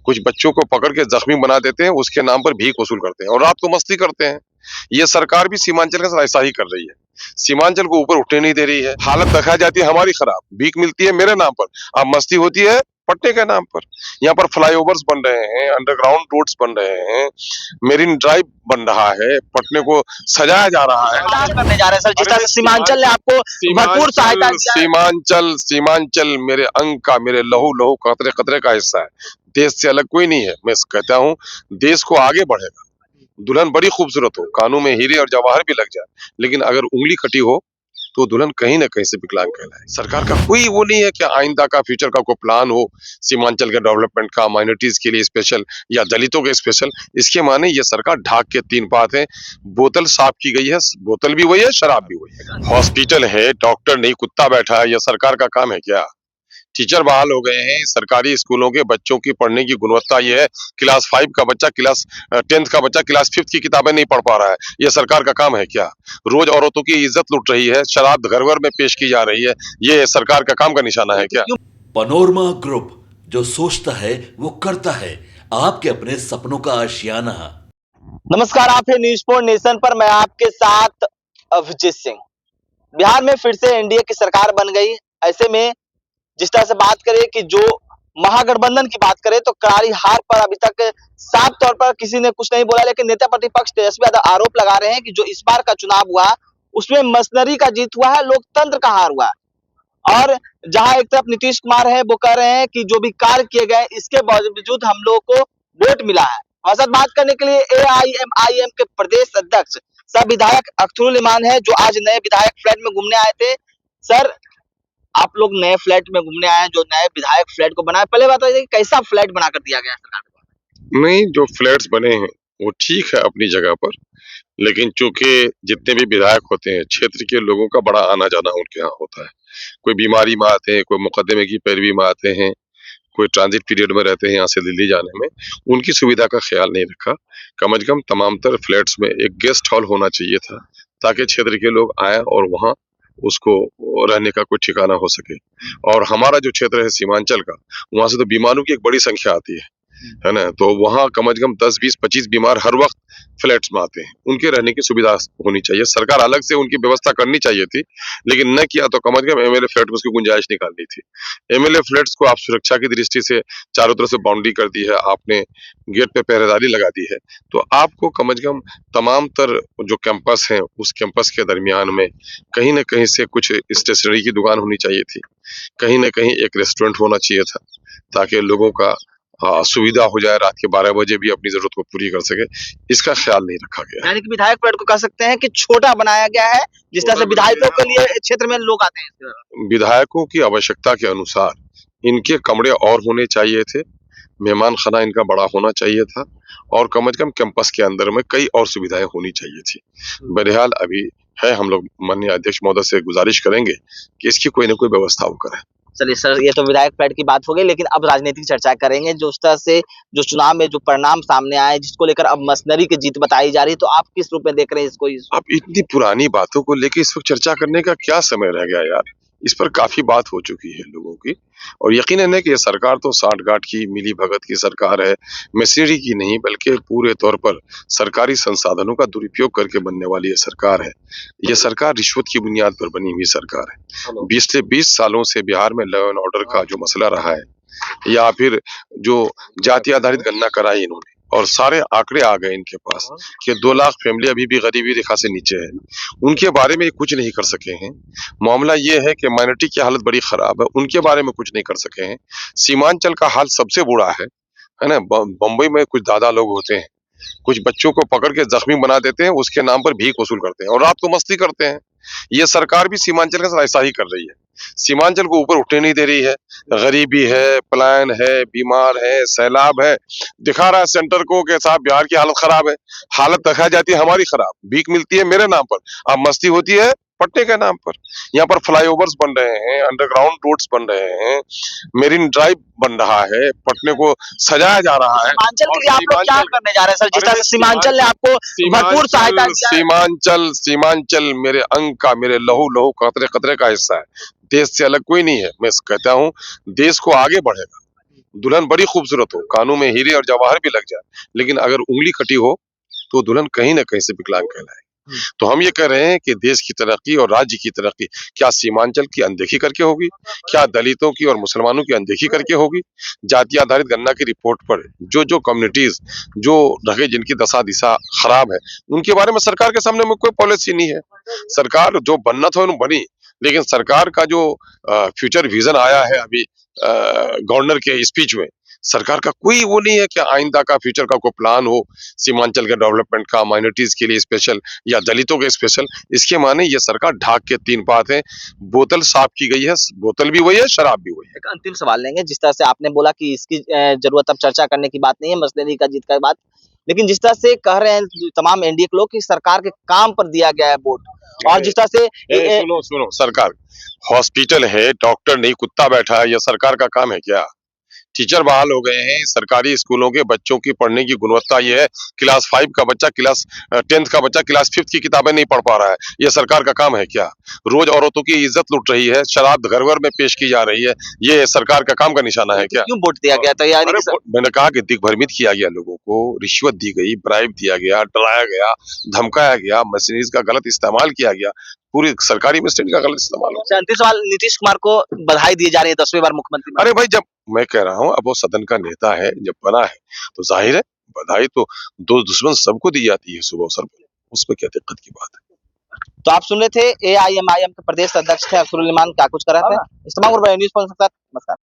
कुछ बच्चों को पकड़ के जख्मी बना देते हैं, उसके नाम पर भीख वसूल करते हैं और रात को मस्ती करते हैं। ये सरकार भी सीमांचल के साथ ऐसा ही कर रही है। सीमांचल को ऊपर उठने नहीं दे रही है। हालत दिखाई जाती है हमारी खराब, भीख मिलती है मेरे नाम पर, अब मस्ती होती है पट्टे के नाम पर। यहाँ पर फ्लाईओवर्स बन रहे हैं, अंडरग्राउंड रोड्स बन रहे हैं, मेरीन ड्राइव बन रहा है, पटने को सजाया जा रहा है। क्या करने जा रहे हैं सर? जिस तरह से सीमांचल ने आपको भरपूर सहायता दिया है। सीमांचल सीमांचल मेरे अंग का, मेरे लहू लहू कतरे कतरे का हिस्सा है। देश से अलग कोई नहीं है। मैं कहता हूँ देश को आगे बढ़ेगा। दुल्हन बड़ी खूबसूरत हो, कानों में हीरे और जवाहर भी लग जाए, लेकिन अगर उंगली कटी हो तो दुल्हन कहीं ना कहीं से विकलांग कहलाए। सरकार का कोई वो नहीं है कि आइंदा का फ्यूचर का कोई प्लान हो सीमांचल के डेवलपमेंट का, माइनॉरिटीज के लिए स्पेशल या दलितों के स्पेशल। इसके माने ये सरकार ढाक के तीन बात है। बोतल साफ की गई है, बोतल भी वही है, शराब भी वही है। हॉस्पिटल है, डॉक्टर नहीं, कुत्ता बैठा है, यह सरकार का काम है क्या? टीचर बहाल हो गए हैं। सरकारी स्कूलों के बच्चों की पढ़ने की गुणवत्ता ये है, क्लास 5 का बच्चा, क्लास 10th का बच्चा क्लास 5th की किताबें नहीं पढ़ पा रहा है। ये सरकार का काम है क्या? रोज औरतों की इज्जत लुट रही है, शराब घर घर में पेश की जा रही है। ये सरकार का काम का निशाना है क्या? पनोरमा ग्रुप, जो सोचता है वो करता है। आपके अपने सपनों का आशियाना। नमस्कार, आप है न्यूज़ फॉर नेशन पर, मैं आपके साथ अभिजीत सिंह। बिहार में फिर से एनडीए की सरकार बन गई। ऐसे में जिस तरह से बात करें कि जो महागठबंधन की बात करें तो करारी हार पर अभी तक साफ तौर पर किसी ने कुछ नहीं बोला, लेकिन नेता प्रतिपक्ष तेजस्वी यादव आरोप लगा रहे हैं कि जो इस बार का चुनाव हुआ उसमें मशीनरी का जीत हुआ है, लोकतंत्र का हार हुआ है। और जहां एक तरफ नीतीश कुमार है, वो कह रहे हैं कि जो भी कार्य किए गए इसके बावजूद हम लोगों को वोट मिला है। हमारे साथ बात करने के लिए एआईएमआईएम के प्रदेश अध्यक्ष सह विधायक अख्तरुल इमान है, जो आज नए विधायक फ्लैट में घूमने आए थे। सर, आप लोग नए फ्लैट में घूमने आए हैं, जो नए विधायक फ्लैट को बनाए, पहले बताइए कि कैसा फ्लैट बनाकर दिया गया है सरकार को? नहीं, जो फ्लैट्स बने हैं वो ठीक है अपनी जगह पर, लेकिन चूंकि जितने भी विधायक होते हैं क्षेत्र के लोगों का बड़ा आना जाना उनके यहाँ होता है। कोई बीमारी में आते हैं, कोई मुकदमे की पैरवी में आते हैं, कोई ट्रांजिट पीरियड में रहते हैं यहाँ से दिल्ली जाने में, उनकी सुविधा का ख्याल नहीं रखा। कम से कम तमाम तर फ्लैट्स में एक गेस्ट हॉल होना चाहिए था, ताकि क्षेत्र के लोग आए और वहाँ उसको रहने का कोई ठिकाना हो सके। और हमारा जो क्षेत्र है सीमांचल का, वहां से तो बीमारों की एक बड़ी संख्या आती है ना, तो वहाँ कम से कम 10, 20, 25 बीमार हर वक्त फ्लैट्स में आते हैं। उनके रहने की सुविधा होनी चाहिए, सरकार अलग से उनकी व्यवस्था करनी चाहिए थी, लेकिन न किया। तो कम से कम एमएलए फ्लैट में उसकी गुंजाइश निकालनी थी। एमएलए फ्लैट्स को आप सुरक्षा की दृष्टि से चारों तरफ से बाउंड्री कर दी है, आपने गेट पे पहरेदारी लगा दी है, तो आपको कम से कम तमाम तर जो कैंपस है उस कैंपस के दरमियान में कहीं न कहीं से कुछ स्टेशनरी की दुकान होनी चाहिए थी, कहीं न कहीं एक रेस्टोरेंट होना चाहिए था, ताकि लोगों का सुविधा हो जाए, रात के 12 बजे भी अपनी जरूरत को पूरी कर सके। इसका ख्याल नहीं रखा गया। यानी कि विधायक फ्लैट को कह सकते हैं कि छोटा बनाया गया है, जिस तरह से विधायकों के लिए क्षेत्र में लोग आते हैं। विधायकों की आवश्यकता के अनुसार इनके कमरे और होने चाहिए थे, मेहमान खाना इनका बड़ा होना चाहिए था, और कम से कम कैंपस के अंदर में कई और सुविधाएं होनी चाहिए थी। बहरहाल अभी है, हम लोग माननीय अध्यक्ष महोदय से गुजारिश करेंगे कि इसकी कोई ना कोई व्यवस्था वो करें। चलिए सर, ये तो विधायक फ्लैट की बात हो गई, लेकिन अब राजनीतिक चर्चा करेंगे। जो उस तरह से जो चुनाव में जो परिणाम सामने आए, जिसको लेकर अब मशीनरी की जीत बताई जा रही है, तो आप किस रूप में देख रहे हैं इसको? अब इतनी पुरानी बातों को लेके इस वक्त चर्चा करने का क्या समय रह गया यार। इस पर काफी बात हो चुकी है लोगों की, और यकीनन है कि ये सरकार तो साठगांठ की, मिली भगत की सरकार है, मशीनरी की नहीं, बल्कि पूरे तौर पर सरकारी संसाधनों का दुरुपयोग करके बनने वाली ये सरकार है। ये सरकार रिश्वत की बुनियाद पर बनी हुई सरकार है। 20 सालों से बिहार में लॉ एंड ऑर्डर का जो मसला रहा है, या फिर जो जाति आधारित गणना कराई इन्होंने, और सारे आंकड़े आ गए इनके पास कि 2 लाख फैमिली अभी भी गरीबी रेखा से नीचे है, उनके बारे में कुछ नहीं कर सके हैं। मामला ये है कि माइनॉरिटी की हालत बड़ी खराब है, उनके बारे में कुछ नहीं कर सके हैं। सीमांचल का हाल सबसे बुरा है ना। बम्बई में कुछ दादा लोग होते हैं, कुछ बच्चों को पकड़ के जख्मी बना देते हैं, उसके नाम पर भीख वसूल करते हैं और रात को मस्ती करते हैं। ये सरकार भी सीमांचल के साथ ऐसा ही कर रही है। सीमांचल को ऊपर उठने नहीं दे रही है। गरीबी है, पलायन है, बीमार है, सैलाब है, दिखा रहा है सेंटर को कि साहब बिहार की हालत खराब है। हालत दिखाई जाती है हमारी खराब, भीख मिलती है मेरे नाम पर, अब मस्ती होती है पट्टे के नाम पर। यहाँ पर फ्लाईओवर्स बन रहे हैं, अंडरग्राउंड रोड्स बन रहे हैं, मेरीन ड्राइव बन रहा है, पटने को सजाया जा रहा है। सीमांचल के लिए आप लोग क्या करने जा रहे हैं सर? जिस तरह से सीमांचल ने आपको भरपूर सहायता दिया है। सीमांचल मेरे अंग का, मेरे लहू लहू कतरे कतरे का हिस्सा है। देश से अलग कोई नहीं है। मैं कहता हूँ देश को आगे बढ़ेगा। दुल्हन बड़ी खूबसूरत हो, कानों में हीरे और जवाहर भी लग जाए, लेकिन अगर उंगली कटी हो तो दुल्हन कहीं ना कहीं से विकलांग कहलाए। तो हम ये कह रहे हैं कि देश की तरक्की और राज्य की तरक्की क्या सीमांचल की अनदेखी करके होगी, क्या दलितों की और मुसलमानों की अनदेखी करके होगी? जाति आधारित गणना की रिपोर्ट पर जो जो कम्युनिटीज जो रहे जिनकी दशा दिशा खराब है, उनके बारे में सरकार के सामने में कोई पॉलिसी नहीं है। सरकार जो बनना था उन्होंने बनी, लेकिन सरकार का जो फ्यूचर विजन आया है अभी गवर्नर के स्पीच में, सरकार का कोई वो नहीं है कि आइंदा का फ्यूचर का कोई प्लान हो, सीमांचल के डेवलपमेंट का, माइनॉरिटीज के लिए स्पेशल या दलितों के स्पेशल। इसके माने ये सरकार ढाक के तीन बात है, बोतल साफ की गई है, बोतल भी वही है, शराब भी वही है। एक अंतिम सवाल लेंगे। जिस तरह से आपने बोला कि इसकी जरूरत अब चर्चा करने की बात नहीं है, मसले का जीत का बात, लेकिन जिस तरह से कह रहे हैं तमाम एनडीए के लोग कि सरकार के काम पर दिया गया है वोट, और जिस तरह से सुनो सुनो, सरकार हॉस्पिटल है, डॉक्टर नहीं, कुत्ता बैठा है, यह सरकार का काम है क्या? टीचर बहाल हो गए हैं, सरकारी स्कूलों के बच्चों की पढ़ने की गुणवत्ता ये है, क्लास 5 का बच्चा क्लास 10th का बच्चा क्लास 5th की किताबें नहीं पढ़ पा रहा है, ये सरकार का काम है क्या? रोज औरतों की इज्जत लुट रही है, शराब घर घर में पेश की जा रही है, ये सरकार का काम का निशाना है क्या? क्यों वोट दिया गया था? यानी कि मैंने कहा कि दिग्भ्रमित किया गया लोगों को, रिश्वत दी गई, ब्राइब दिया गया, डराया गया, धमकाया गया, मशीनरीज का गलत इस्तेमाल किया गया, पूरी सरकारी मशीनरी का गलत इस्तेमाल हो। अंतिम सवाल, नीतीश कुमार को बधाई दी जा रही है 10वीं बार मुख्यमंत्री। अरे भाई, जब मैं कह रहा हूँ अब वो सदन का नेता है, जब बना है तो जाहिर है बधाई तो दोस्त दुश्मन सबको दी जाती है शुभ अवसर पर, उसमें क्या दिक्कत की बात है? तो आप सुन रहे थे एआईएमआईएम के प्रदेश अध्यक्ष थे अफसरुल इमान क्या कुछ कर रहे थे। इस तमाम न्यूज़ नमस्कार।